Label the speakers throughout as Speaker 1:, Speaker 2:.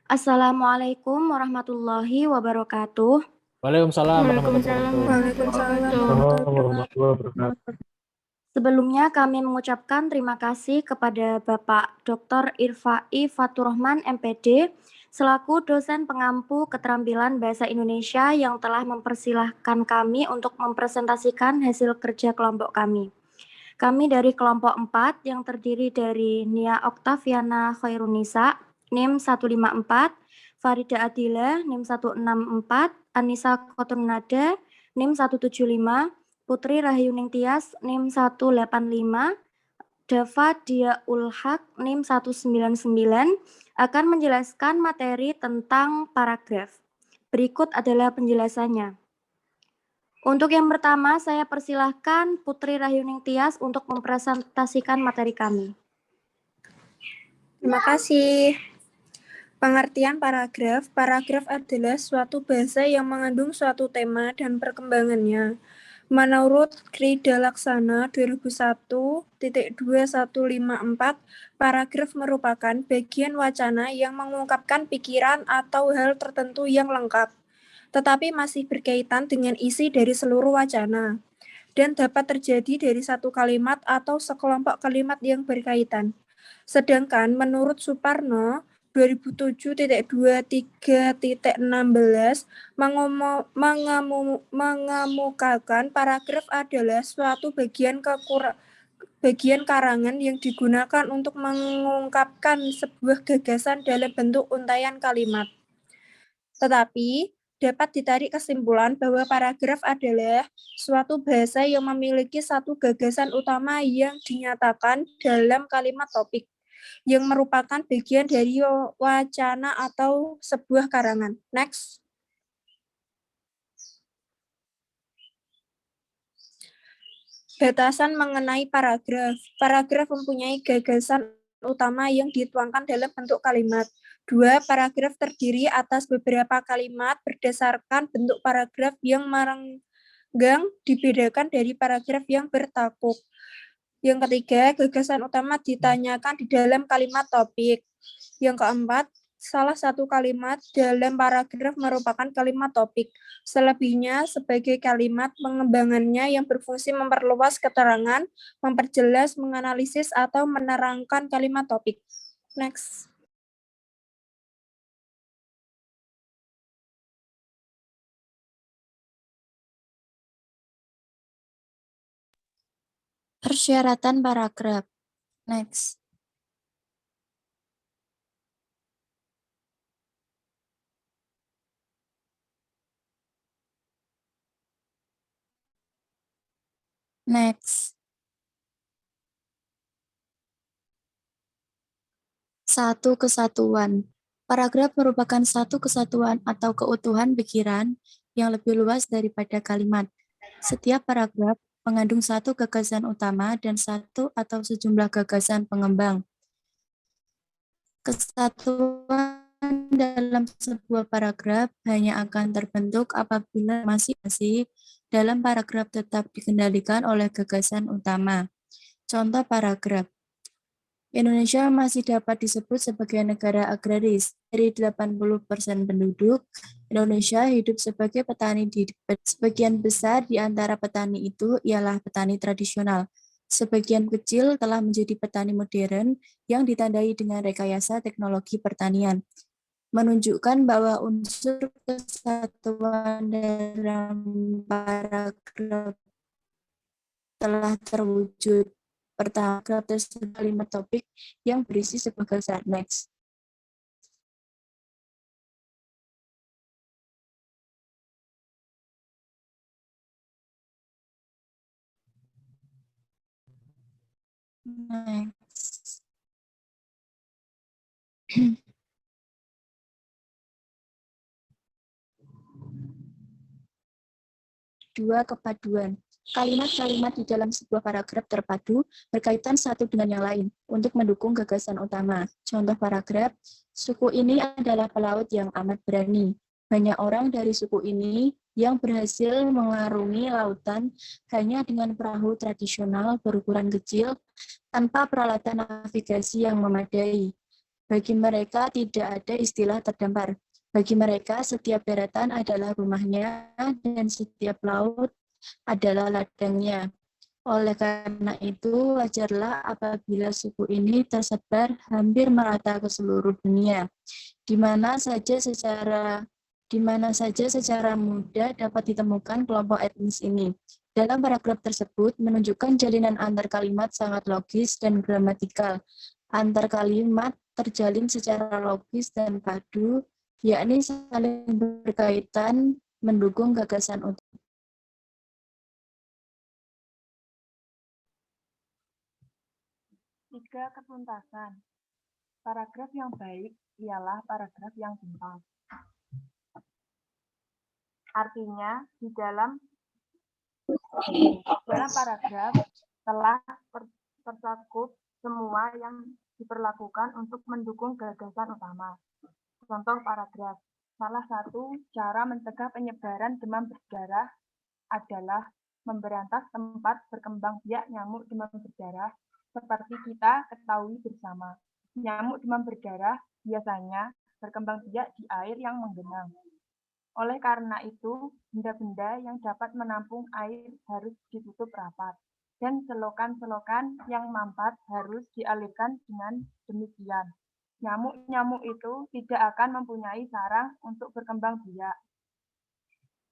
Speaker 1: Assalamualaikum warahmatullahi wabarakatuh.
Speaker 2: Waalaikumsalam warahmatullahi
Speaker 3: Waalaikumsalam
Speaker 2: wabarakatuh.
Speaker 3: warahmatullahi
Speaker 2: Warahmatullahi wabarakatuh.
Speaker 3: wabarakatuh.
Speaker 1: Sebelumnya kami mengucapkan terima kasih kepada Bapak Dr. Irfai Faturrahman MPD selaku dosen pengampu keterampilan bahasa Indonesia yang telah mempersilahkan kami untuk mempresentasikan hasil kerja kelompok kami. Kami dari kelompok 4 yang terdiri dari Nia Oktaviana Khairunisa, NIM 154, Farida Adila, NIM 164, Anissa Khoturnada, NIM 175, Putri Rahyuning Tias, NIM 185, Dava Dia Ulhaq, NIM 199, akan menjelaskan materi tentang paragraf. Berikut adalah penjelasannya. Untuk yang pertama, saya persilahkan Putri Rahyuning Tias untuk mempresentasikan materi kami.
Speaker 3: Terima kasih. Pengertian paragraf. Paragraf adalah suatu bahasa yang mengandung suatu tema dan perkembangannya. Menurut Krida Laksana 2001.2154, paragraf merupakan bagian wacana yang mengungkapkan pikiran atau hal tertentu yang lengkap, tetapi masih berkaitan dengan isi dari seluruh wacana, dan dapat terjadi dari satu kalimat atau sekelompok kalimat yang berkaitan. Sedangkan menurut Suparno 2007.23.16 mengemukakan paragraf adalah suatu bagian karangan yang digunakan untuk mengungkapkan sebuah gagasan dalam bentuk untaian kalimat. Tetapi dapat ditarik kesimpulan bahwa paragraf adalah suatu bahasa yang memiliki satu gagasan utama yang dinyatakan dalam kalimat topik, yang merupakan bagian dari wacana atau sebuah karangan. Next. Batasan mengenai paragraf. Paragraf mempunyai gagasan utama yang dituangkan dalam bentuk kalimat. 2. Paragraf terdiri atas beberapa kalimat berdasarkan bentuk paragraf yang merenggang dibedakan dari paragraf yang bertakuk. Yang ketiga, gagasan utama ditanyakan di dalam kalimat topik. Yang keempat, salah satu kalimat dalam paragraf merupakan kalimat topik. Selebihnya sebagai kalimat pengembangannya yang berfungsi memperluas keterangan, memperjelas, menganalisis, atau menerangkan kalimat topik. Next.
Speaker 4: Persyaratan paragraf. Next. Next. 1. Kesatuan. Paragraf merupakan satu kesatuan atau keutuhan pikiran yang lebih luas daripada kalimat. Setiap paragraf mengandung satu gagasan utama dan satu atau sejumlah gagasan pengembang. Kesatuan dalam sebuah paragraf hanya akan terbentuk apabila masing-masing dalam paragraf tetap dikendalikan oleh gagasan utama. Contoh paragraf. Indonesia masih dapat disebut sebagai negara agraris. Dari 80% penduduk, Indonesia hidup sebagai petani. Sebagian besar di antara petani itu ialah petani tradisional. Sebagian kecil telah menjadi petani modern yang ditandai dengan rekayasa teknologi pertanian, menunjukkan bahwa unsur kesatuan dalam paragraf telah terwujud. Pertama, tersebut kalimat topik yang berisi sebuah gagasan. Next. Next. Dua, kepaduan. Kalimat-kalimat di dalam sebuah paragraf terpadu berkaitan satu dengan yang lain untuk mendukung gagasan utama. Contoh paragraf, suku ini adalah pelaut yang amat berani. Banyak orang dari suku ini yang berhasil mengarungi lautan hanya dengan perahu tradisional berukuran kecil tanpa peralatan navigasi yang memadai. Bagi mereka tidak ada istilah terdampar. Bagi mereka setiap daratan adalah rumahnya dan setiap laut adalah ladangnya. Oleh karena itu, wajarlah apabila suku ini tersebar hampir merata ke seluruh dunia, di mana saja secara mudah dapat ditemukan kelompok etnis ini. Dalam paragraf tersebut menunjukkan jalinan antar kalimat sangat logis dan gramatikal. Antar kalimat terjalin secara logis dan padu, yakni saling berkaitan mendukung gagasan utama.
Speaker 5: Tiga ketuntasan. Paragraf yang baik ialah paragraf yang tuntas. Artinya, di dalam paragraf telah tercakup semua yang diperlakukan untuk mendukung gagasan utama. Contoh paragraf. Salah satu cara mencegah penyebaran demam berdarah adalah memberantas tempat berkembang biak nyamuk demam berdarah. Seperti kita ketahui bersama, nyamuk demam berdarah biasanya berkembang biak di air yang menggenang. Oleh karena itu, benda-benda yang dapat menampung air harus ditutup rapat, dan selokan-selokan yang mampat harus dialirkan dengan demikian. Nyamuk-nyamuk itu tidak akan mempunyai sarang untuk berkembang biak.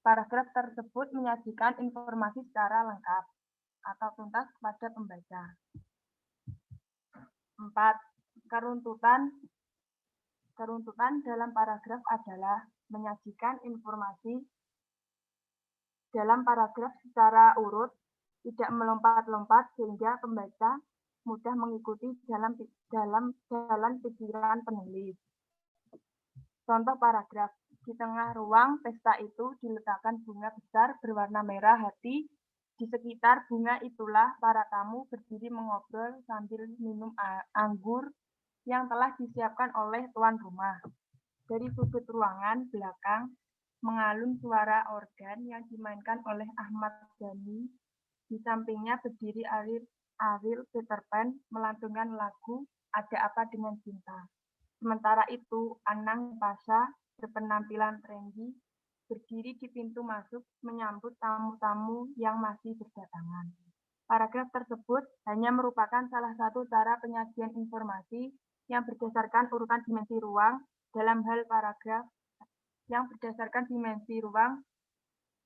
Speaker 5: Paragraf tersebut menyajikan informasi secara lengkap atau tuntas kepada pembaca. 4. Keruntutan dalam paragraf adalah menyajikan informasi dalam paragraf secara urut, tidak melompat-lompat sehingga pembaca mudah mengikuti dalam jalan pikiran penulis. Contoh paragraf. Di tengah ruang pesta itu diletakkan bunga besar berwarna merah hati. Di sekitar bunga itulah para tamu berdiri mengobrol sambil minum anggur yang telah disiapkan oleh tuan rumah. Dari sudut ruangan belakang mengalun suara organ yang dimainkan oleh Ahmad Dhani. Di sampingnya berdiri Ariel Peter Pan melantunkan lagu Ada Apa Dengan Cinta. Sementara itu, Anang Pasha berpenampilan trendy berdiri di pintu masuk menyambut tamu-tamu yang masih berdatangan. Paragraf tersebut hanya merupakan salah satu cara penyajian informasi yang berdasarkan urutan dimensi ruang. Dalam hal paragraf yang berdasarkan dimensi ruang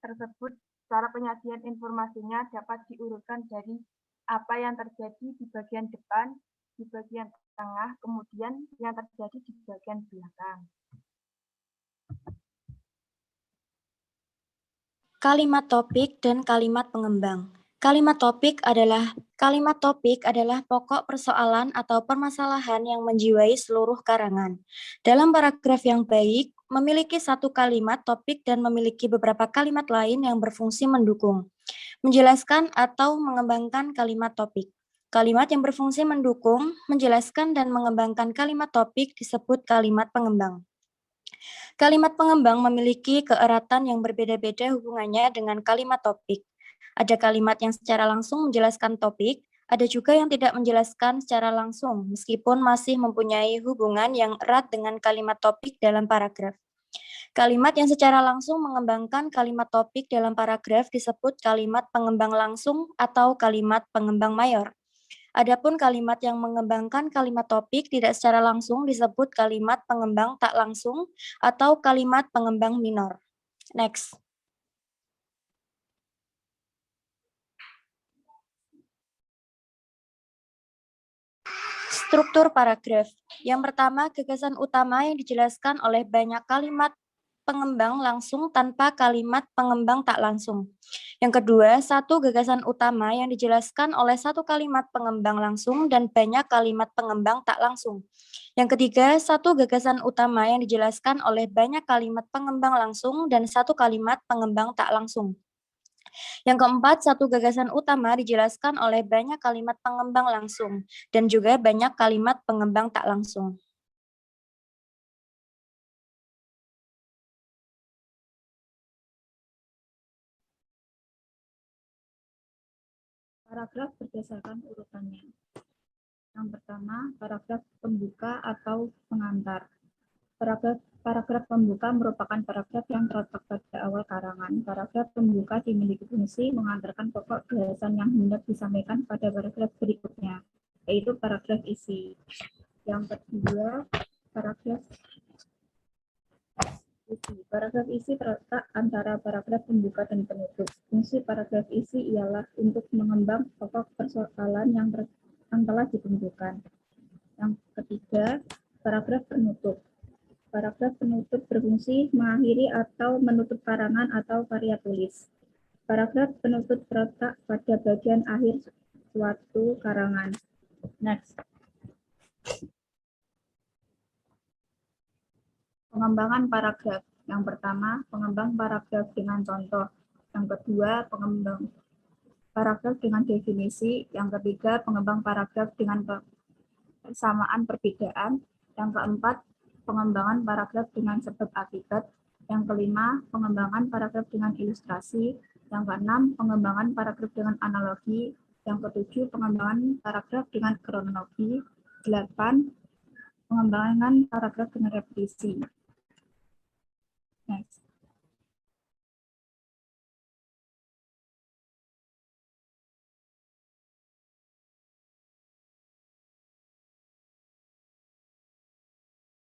Speaker 5: tersebut, cara penyajian informasinya dapat diurutkan dari apa yang terjadi di bagian depan, di bagian tengah, kemudian yang terjadi di bagian belakang.
Speaker 1: Kalimat topik dan kalimat pengembang. Kalimat topik adalah pokok persoalan atau permasalahan yang menjiwai seluruh karangan. Dalam paragraf yang baik, memiliki satu kalimat topik dan memiliki beberapa kalimat lain yang berfungsi mendukung, menjelaskan atau mengembangkan kalimat topik. Kalimat yang berfungsi mendukung, menjelaskan, dan mengembangkan kalimat topik disebut kalimat pengembang. Kalimat pengembang memiliki keeratan yang berbeda-beda hubungannya dengan kalimat topik. Ada kalimat yang secara langsung menjelaskan topik, ada juga yang tidak menjelaskan secara langsung, meskipun masih mempunyai hubungan yang erat dengan kalimat topik dalam paragraf. Kalimat yang secara langsung mengembangkan kalimat topik dalam paragraf disebut kalimat pengembang langsung atau kalimat pengembang mayor. Adapun kalimat yang mengembangkan kalimat topik tidak secara langsung disebut kalimat pengembang tak langsung atau kalimat pengembang minor. Next. Struktur paragraf. Yang pertama, gagasan utama yang dijelaskan oleh banyak kalimat pengembang langsung tanpa kalimat pengembang tak langsung. Yang kedua, satu gagasan utama yang dijelaskan oleh satu kalimat pengembang langsung dan banyak kalimat pengembang tak langsung. Yang ketiga, satu gagasan utama yang dijelaskan oleh banyak kalimat pengembang langsung dan satu kalimat pengembang tak langsung. Yang keempat, satu gagasan utama dijelaskan oleh banyak kalimat pengembang langsung dan juga banyak kalimat pengembang tak langsung.
Speaker 4: Paragraf berdasarkan urutannya.
Speaker 6: Yang pertama, paragraf pembuka atau pengantar. Paragraf pembuka merupakan paragraf yang terletak pada awal karangan. Paragraf pembuka dimiliki fungsi mengantarkan pokok bahasan yang hendak disampaikan pada paragraf berikutnya, yaitu paragraf isi. Yang kedua, paragraf isi. Paragraf isi terletak antara paragraf pembuka dan penutup. Fungsi paragraf isi ialah untuk mengembang pokok persoalan yang telah ditentukan. Yang ketiga, paragraf penutup. Paragraf penutup berfungsi mengakhiri atau menutup karangan atau karya tulis. Paragraf penutup terletak pada bagian akhir suatu karangan. Next. Pengembangan paragraf. Yang pertama, pengembang paragraf dengan contoh. Yang kedua, pengembang paragraf dengan definisi. Yang ketiga, pengembang paragraf dengan persamaan perbedaan. Yang keempat, pengembangan paragraf dengan sebab akibat. Yang kelima, pengembangan paragraf dengan ilustrasi. Yang keenam, pengembangan paragraf dengan analogi. Yang ketujuh, pengembangan paragraf dengan kronologi. 8, pengembangan paragraf dengan repetisi. Next.